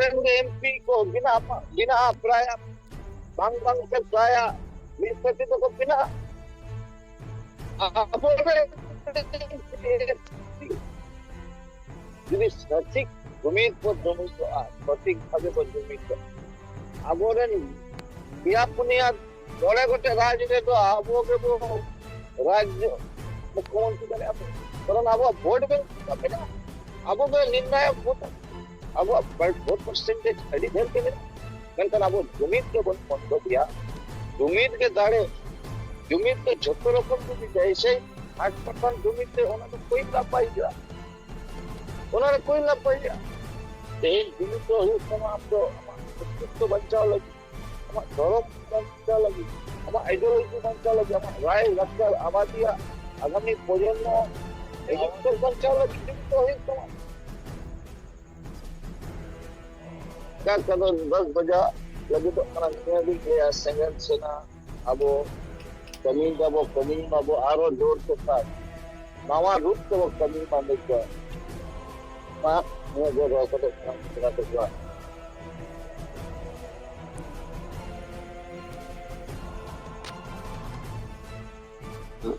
MP को बिना बिना प्राय bang से प्राय मिस्त्री तो को बिना jadi सঠিक জমির পর জমি সঠিক ভাবে জমি আবরেন বিয়াপুনিয়া দলে গোটে রাজ্যে তো আবকে রাজ্য মুখ্যমন্ত্রী করে কারণ আবু ভোট ব্যাংক হবে না আবু निर्णायक ভোট আবু ভোট परसेंटेज अड़ी ढेर के मेनखान आबो जुमिद के बन बंद दिया जुमिद के दाड़े जुमिद के झोटो रकम जुमिद जैसे 8% जुमिद से होना तो कोई लाभ पाई गया उन्होंने कोई लाभ पाई गया तेल जुमिद तो ही समाप्त तो बचाव लगी हमारा धर्म बचाव लगी हमारा आइडियोलॉजी बचाव लगी हमारा राय लक्ष्य आबादी आगामी प्रजन्म एजुकेशन बचाव लगी जुमिद तो ही समाप्त क्या कदर 10 बजा लगी तो अपना भी गया संगठन सेना अब कमी अब आरो जोर के साथ नवा रूप से वो कमी माने का मां मैं जो रोक तो करा तो हुआ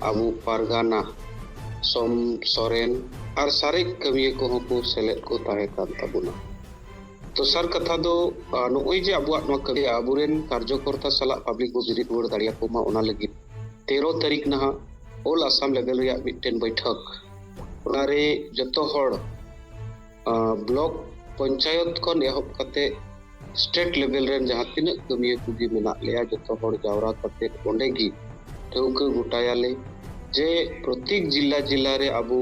अबू पारगाना सोम सोरेन और सारे कवि को को सेलेक्ट को ताहे कान ताबुना तो सर कथा दो नोई जे अबुआ नो कवि अबुरेन कार्यकर्ता सला पब्लिक को विजिट वोर दाड़िया को मा ओना लगी 13 तारीख नहा ऑल आसाम लेवल रिया मिटन बैठक ओनारे जतो हड़ ब्लॉक पंचायत खन एहब कते स्टेट लेवल रेन जहां तिना कमिया कुगी मेना लेया जतो हड़ जावरा कते ओंडे गी ठौका गुटायाले जे प्रत्येक जिला जिला रे अबु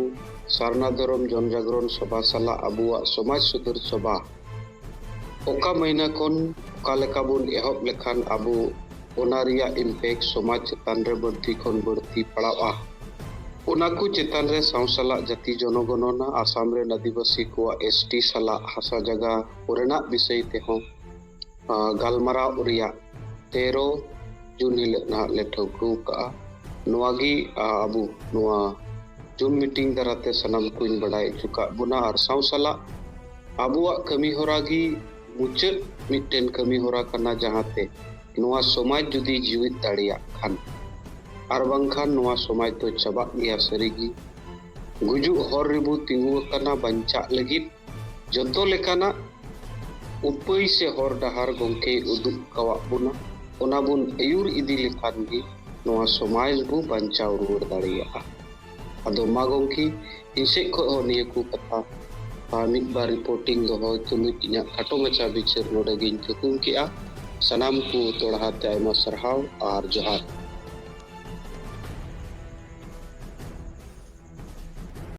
सारना धर्म जनजागरण सभा सला अबुआ समाज सुधार सभा ओका महीना खन कालेका बुन एहब लेखान अबु ओनारिया इम्पैक्ट समाज चेतान रे बढ़ती खन बढ़ती पड़ावा ओनाकु चेतान रे सावसला जाति जनगणना आसाम रे आदिवासी को एसटी सला हासा जगह ओरेना विषय ते हो गालमारा उरिया 13 जून हिल ना ले ठौकु का नोआगी अबु नोआ जूम मीटिंग दराते सनम कुइन बड़ाई चुका बुना और सावसला अबुआ कमी होरागी मुचद मिटन कमी होरा करना जहाते नोआ समाज जुदी जीवित दाड़िया खान आर बांखान नोआ समाज तो चबा गया सरीगी गुजु हर रिबु तिंगु करना बंचा लगित जतो लेकाना उपाय से हर डहार गोंके उदुक कवा बुना ओना बुन अयुर इदी लेखान गी नोआ समाज बु बंचा रुवर दाड़िया अदो मा गोंकी इसे को निये को कथा मिक बार रिपोर्टिंग दो तुलुज इना खाटो मचा बिचार नोडे गिन थुकुम किया सनाम को तोड़ाते आयमा सरहाव और जोहार।